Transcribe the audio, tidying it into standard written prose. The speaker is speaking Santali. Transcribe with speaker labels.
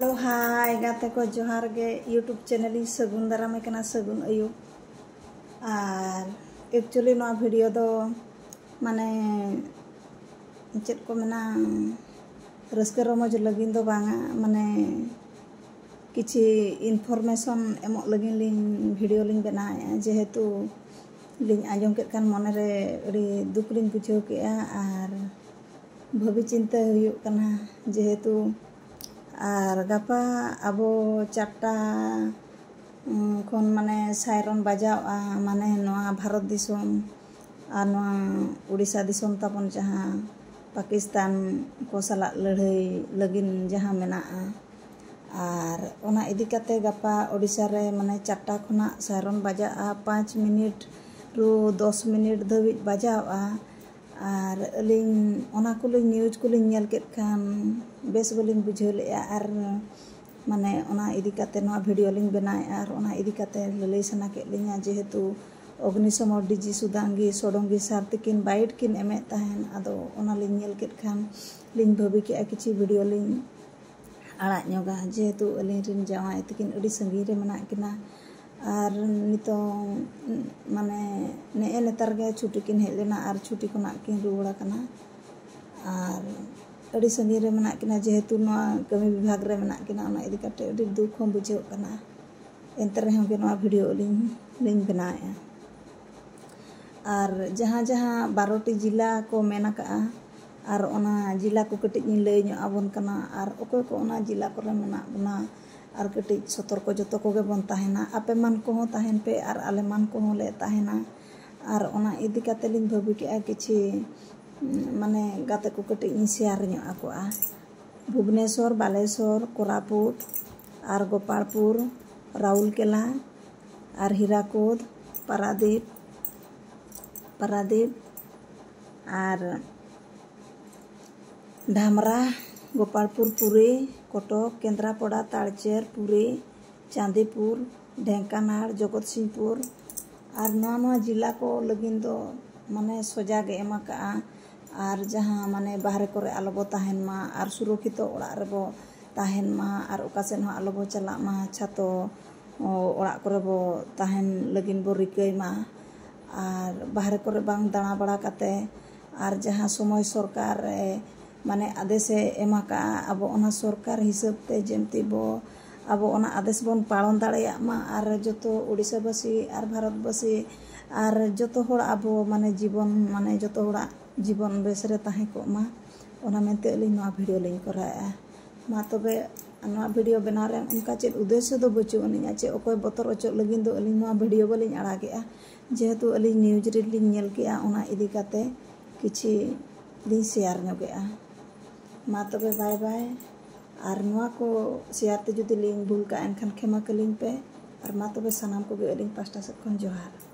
Speaker 1: Hello, hi, gate ko johar ge YouTube channel in sagun darame kana sagun ayu. Ar actually no video do mane chet ko mena raske romoj lagin do banga mane kichi information emok lagin lin video lin benaya jehetu lin ajong ket kan mone re ri duk lin bujew ke ar bhabi chinta huyuk kana jehetu আর গাপা আবো চারটা খন মানে সাইরন বাজাওয়া মানে নোয়া ভারত দিশম আর নোয়া উড়িষ্যা দিশম তাপন যাহা পাকিস্তান ko salat লড়াই লাগিন যাহা মেনা'a আর ওনা ইদি কাতে গাপা ওড়িশা রে মানে চারটা খনা সাইরন বাজা'a 5 মিনিট রু 10 মিনিট ধাবিজ বাজাও'a আর লিং ওনা কুলি নিউজ কুলি ñel ket kan bes bolin bujhew le'a ar mane ona idi kate no video ling benai ar ona idi kate lelei sana ket linya jehetu Ognisomor Diji Sudangi Sodongi Sartikin bait kin emet tahen ado ona ling ñel ket kan ling bhabi ke kichi video ling ara nyoga jehetu aling rin jawai tikin adi sangi re mena kina আর নিতো মানে নে নেতার গে ছুটি কিন হেজ লেনা আর ছুটি কোনা কিন রুড়া কানা আর আদি संगी रे मना किना जेहेतु नोआ कमी विभाग रे मना किना ओना इदी काटे अडी दुख हम बुझेव कना एंतर रे हम के नोआ वीडियो लिंक बनाया और जहां जहां 12टी जिला को मेना का और ओना जिला को कटिज नि लई ᱧᱚᱜ आबोन कना और ओकोय को ओना जिला को रे मना बना और कटिज सतर्क जतो को गे बन ताहेना आपे मान को हो ताहेन पे और आले मान को हो ले ताहेना और ओना इदी काते लिंग भाबी के किछि माने गाते को कटिज इन शेयर ᱧᱚᱜ आकोआ भुवनेश्वर बालेश्वर कोरापुट और गोपालपुर राउरकेला और हीराकुद पारादीप और धामरा गोपालपुर पुरी कटक केंद्रापड़ा तालचेर पुरी चांदीपुर ढेंकानाल जगतसिंहपुर और नवा जिला को लगिन दो माने सजा गे एमा का और जहां माने बाहर करे आलोबो ताहेन मा और सुरक्षित ओड़ा रेबो ताहेन मा और ओकासेन हो आलोबो चला मा छातो ओड़ा करे बो ताहेन लगिन बो रिकई मा और बाहर करे बांग दाना बड़ा काते और जहां समय सरकार माने आदेशे एमा का अब ओना सरकार हिसाब ते जेमति बो अब ओना आदेश बन पालन दाड़ेया मा और जतो उड़ीसावासी और भारतवासी और जतो होड़ अब माने जतो होड़ा जीवन बेस रे ताहे को मा ओना मेनते अलिन नोआ वीडियो लिंक कराया मा तबे नोआ वीडियो बना रे उनका चेत उद्देश्य दो बचु अनिया चे ओकोय बतर अचो लगिन दो अलिन नोआ वीडियो बलिन आड़ागेआ जेहेतु अलिन न्यूज रे लिन ñel केआ ओना इदी काते किछि लिन शेयर ñogeआ मा तबे बाय बाय और नोआ को शेयर ते जुदी लिंक भूल का एनखान खेमा कलिंग पे और मा तबे सनाम को गे अलिन पास्टा से खन जोहार।